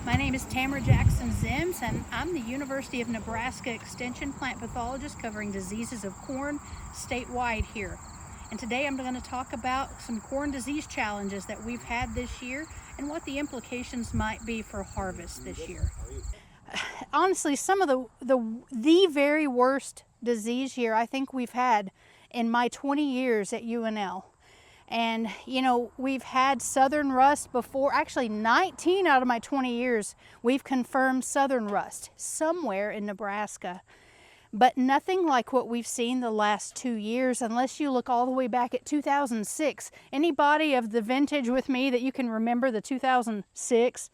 My name is Tamra Jackson-Zims, and I'm the University of Nebraska Extension Plant Pathologist covering diseases of corn statewide here. And today I'm going to talk about some corn disease challenges that we've had this year and what the implications might be for harvest this year. Honestly, some of the very worst disease year I think we've had in my 20 years at UNL. And you know, we've had southern rust before. Actually, 19 out of my 20 years we've confirmed southern rust somewhere in Nebraska, but nothing like what we've seen the last 2 years, unless you look all the way back at 2006. Anybody of the vintage with me that you can remember the 2006?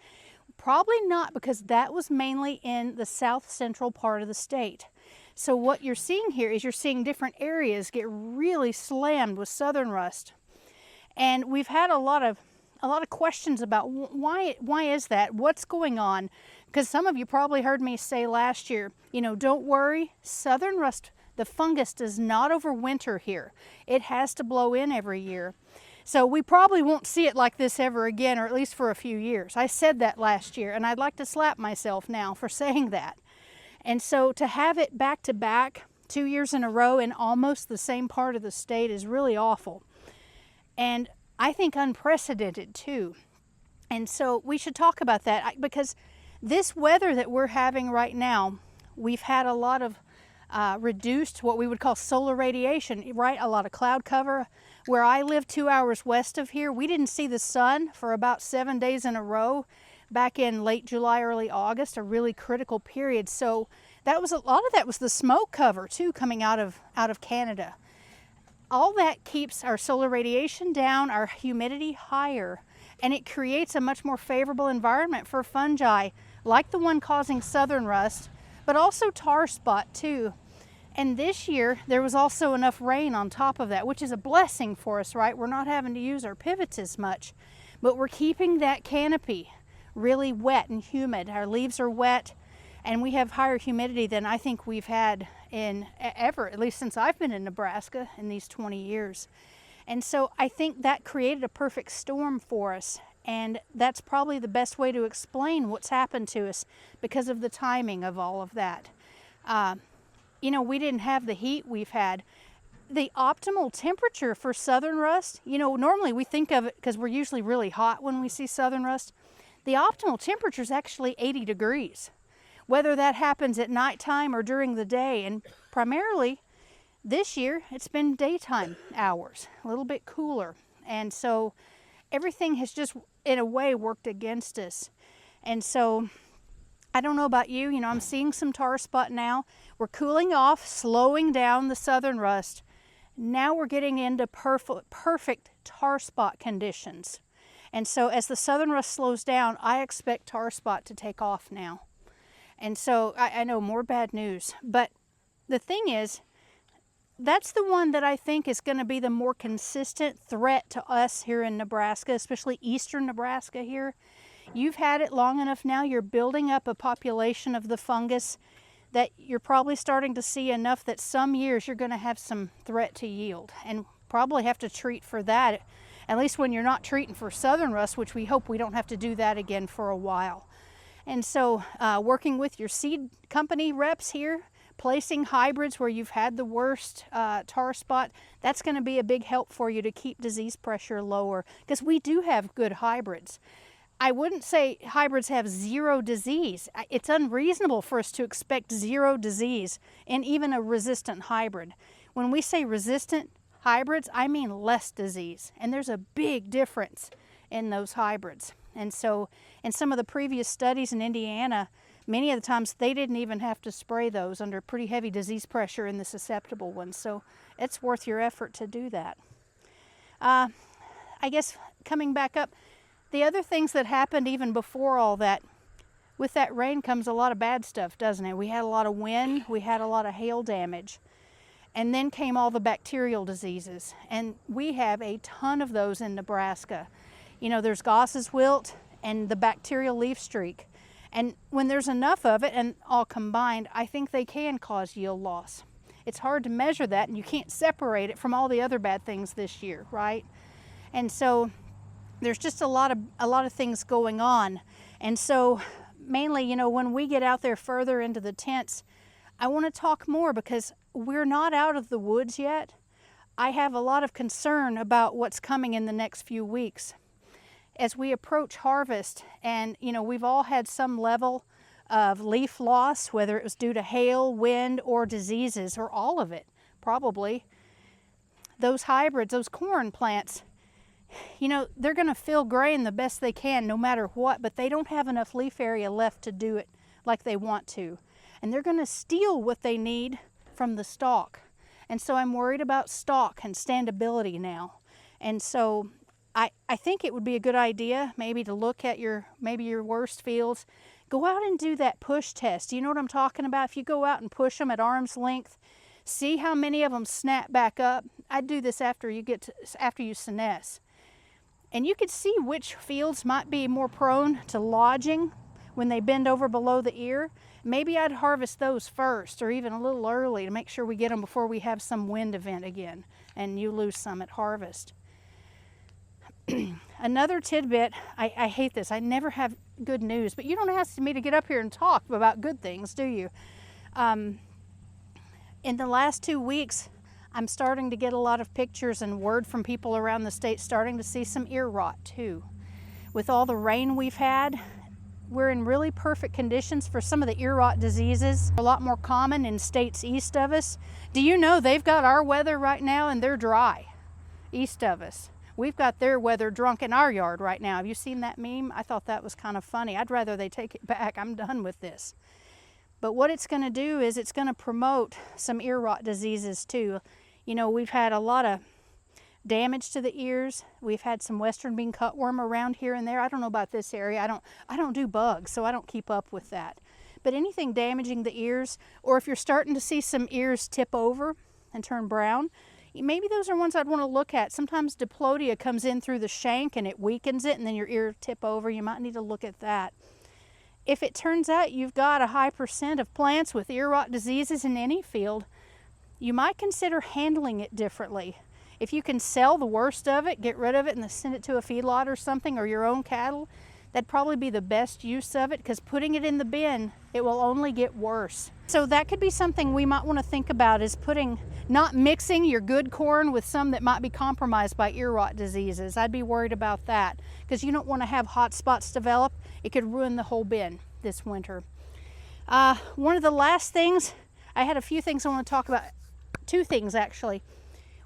Probably not, because that was mainly in the south central part of the state. So what you're seeing here is you're seeing different areas get really slammed with southern rust. And we've had a lot of questions about why is that? What's going on? Because some of you probably heard me say last year, you know, don't worry, southern rust, the fungus does not overwinter here. It has to blow in every year. So we probably won't see it like this ever again, or at least for a few years. I said that last year, and I'd like to slap myself now for saying that. And so to have it back to back 2 years in a row in almost the same part of the state is really awful. And I think unprecedented too. And so we should talk about that, because this weather that we're having right now, we've had a lot of reduced what we would call solar radiation, right? A lot of cloud cover. Where I live 2 hours west of here, we didn't see the sun for about 7 days in a row back in late July, early August, a really critical period. So that was a lot of that was the smoke cover too, coming out of Canada. All that keeps our solar radiation down, our humidity higher, and it creates a much more favorable environment for fungi like the one causing southern rust, but also tar spot too. And this year there was also enough rain on top of that, which is a blessing for us, right? We're not having to use our pivots as much, but we're keeping that canopy really wet and humid. Our leaves are wet, and we have higher humidity than I think we've had in ever, at least since I've been in Nebraska in these 20 years. And so I think that created a perfect storm for us. And that's probably the best way to explain what's happened to us because of the timing of all of that. You know, we didn't have the heat we've had. The optimal temperature for southern rust, you know, normally we think of it because we're usually really hot when we see southern rust. The optimal temperature is actually 80 degrees. Whether that happens at nighttime or during the day, and primarily this year it's been daytime hours, a little bit cooler, and so everything has just in a way worked against us. And so I don't know about you, I'm seeing some tar spot now. We're cooling off, slowing down the southern rust. Now we're getting into perfect tar spot conditions. And so as the southern rust slows down, I expect tar spot to take off now. And so I know more bad news, but the thing is, that's the one that I think is going to be the more consistent threat to us here in Nebraska, especially eastern Nebraska here. You've had it long enough now, you're building up a population of the fungus that you're probably starting to see enough that some years you're going to have some threat to yield and probably have to treat for that, at least when you're not treating for southern rust, which we hope we don't have to do that again for a while. And so working with your seed company reps here, placing hybrids where you've had the worst tar spot, that's going to be a big help for you to keep disease pressure lower, because we do have good hybrids. I wouldn't say hybrids have zero disease. It's unreasonable for us to expect zero disease in even a resistant hybrid. When we say resistant hybrids, I mean less disease, and there's a big difference in those hybrids. And so in some of the previous studies in Indiana, many of the times they didn't even have to spray those under pretty heavy disease pressure in the susceptible ones. So it's worth your effort to do that. I guess coming back up, the other things that happened even before all that, with that rain comes a lot of bad stuff, doesn't it? We had a lot of wind, we had a lot of hail damage, and then came all the bacterial diseases. And we have a ton of those in Nebraska. You know, there's Goss's wilt and the bacterial leaf streak. And when there's enough of it and all combined, I think they can cause yield loss. It's hard to measure that, and you can't separate it from all the other bad things this year, right? And so there's just a lot of things going on. And so mainly, you know, when we get out there further into the tents, I want to talk more because we're not out of the woods yet. I have a lot of concern about what's coming in the next few weeks. As we approach harvest, and you know, we've all had some level of leaf loss, whether it was due to hail, wind, or diseases, or all of it, probably. Those hybrids, those corn plants, you know, they're going to fill grain the best they can no matter what, but they don't have enough leaf area left to do it like they want to. And they're going to steal what they need from the stalk. And so I'm worried about stalk and standability now. And so I think it would be a good idea maybe to look at maybe your worst fields. Go out and do that push test. You know what I'm talking about? If you go out and push them at arm's length, see how many of them snap back up. I'd do this after you senesce. And you could see which fields might be more prone to lodging when they bend over below the ear. Maybe I'd harvest those first, or even a little early, to make sure we get them before we have some wind event again and you lose some at harvest. Another tidbit, I hate this, I never have good news, but you don't ask me to get up here and talk about good things, do you? In the last 2 weeks, I'm starting to get a lot of pictures and word from people around the state starting to see some ear rot too. With all the rain we've had, we're in really perfect conditions for some of the ear rot diseases. A lot more common in states east of us. Do you know they've got our weather right now and they're dry east of us? We've got their weather drunk in our yard right now. Have you seen that meme? I thought that was kind of funny. I'd rather they take it back. I'm done with this. But what it's going to do is it's going to promote some ear rot diseases too. You know, we've had a lot of damage to the ears. We've had some western bean cutworm around here and there. I don't know about this area. I don't do bugs, so I don't keep up with that. But anything damaging the ears, or if you're starting to see some ears tip over and turn brown, maybe those are ones I'd want to look at. Sometimes diplodia comes in through the shank and it weakens it, and then your ear tip over. You might need to look at that. If it turns out you've got a high percent of plants with ear rot diseases in any field, you might consider handling it differently. If you can sell the worst of it, get rid of it and send it to a feedlot or something, or your own cattle, that'd probably be the best use of it, because putting it in the bin, it will only get worse. So that could be something we might want to think about, is not mixing your good corn with some that might be compromised by ear rot diseases. I'd be worried about that, because you don't want to have hot spots develop. It could ruin the whole bin this winter. One of the last things, I had a few things I want to talk about. 2 things actually.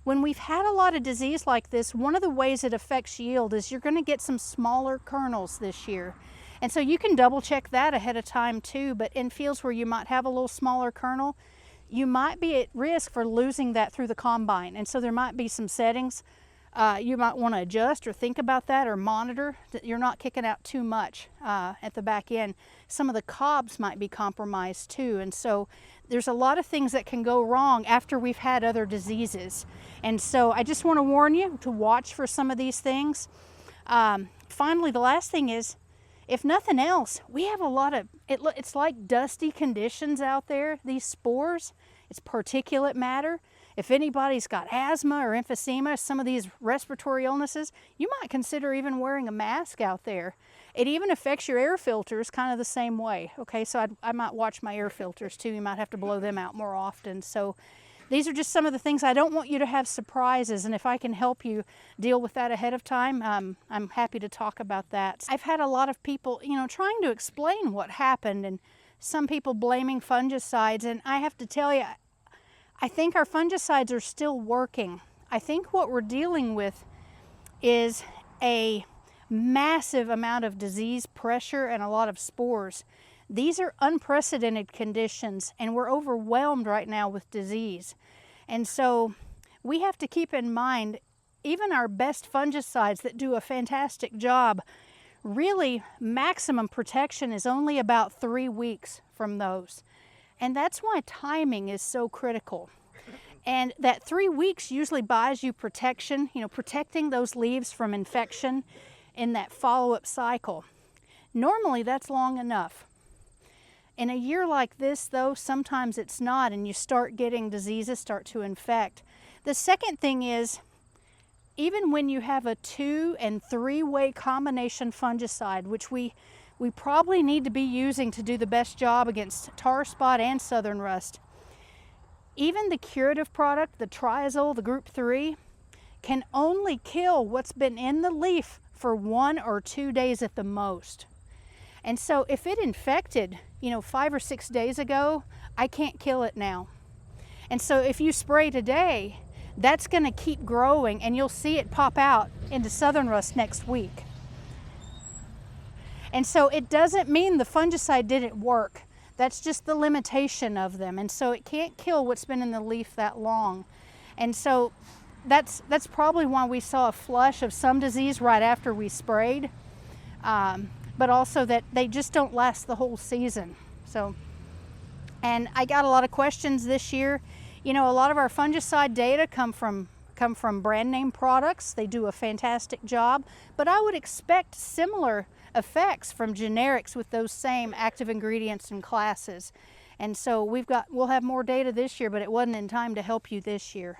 When we've had a lot of disease like this, one of the ways it affects yield is you're going to get some smaller kernels this year. And so you can double check that ahead of time too, but in fields where you might have a little smaller kernel, you might be at risk for losing that through the combine. And so there might be some settings you might want to adjust or think about that, or monitor that you're not kicking out too much at the back end. Some of the cobs might be compromised too, and so there's a lot of things that can go wrong after we've had other diseases. And so I just want to warn you to watch for some of these things. Finally, the last thing is, if nothing else, we have a lot of, it's like dusty conditions out there, these spores. It's particulate matter. If anybody's got asthma or emphysema, some of these respiratory illnesses, you might consider even wearing a mask out there. It even affects your air filters kind of the same way. Okay, so I might watch my air filters too. You might have to blow them out more often. So these are just some of the things. I don't want you to have surprises, and if I can help you deal with that ahead of time, I'm happy to talk about that. I've had a lot of people, you know, trying to explain what happened, and some people blaming fungicides, and I have to tell you, I think our fungicides are still working. I think what we're dealing with is a massive amount of disease pressure and a lot of spores. These are unprecedented conditions, and we're overwhelmed right now with disease. And so we have to keep in mind, even our best fungicides that do a fantastic job, really maximum protection is only about 3 weeks from those. And that's why timing is so critical. And that 3 weeks usually buys you protection, you know, protecting those leaves from infection in that follow-up cycle. Normally that's long enough. In a year like this though, sometimes it's not, and you start getting diseases start to infect. The second thing is, even when you have a 2- and 3-way combination fungicide, which we we probably need to be using to do the best job against tar spot and southern rust. Even the curative product, the triazole, the group 3, can only kill what's been in the leaf for 1 or 2 days at the most. And so if it infected, 5 or 6 days ago, I can't kill it now. And so if you spray today, that's going to keep growing and you'll see it pop out into southern rust next week. And so it doesn't mean the fungicide didn't work. That's just the limitation of them. And so it can't kill what's been in the leaf that long. And so that's probably why we saw a flush of some disease right after we sprayed, but also that they just don't last the whole season. So, and I got a lot of questions this year. A lot of our fungicide data come from brand name products. They do a fantastic job, but I would expect similar effects from generics with those same active ingredients and classes. And so we'll have more data this year, but it wasn't in time to help you this year.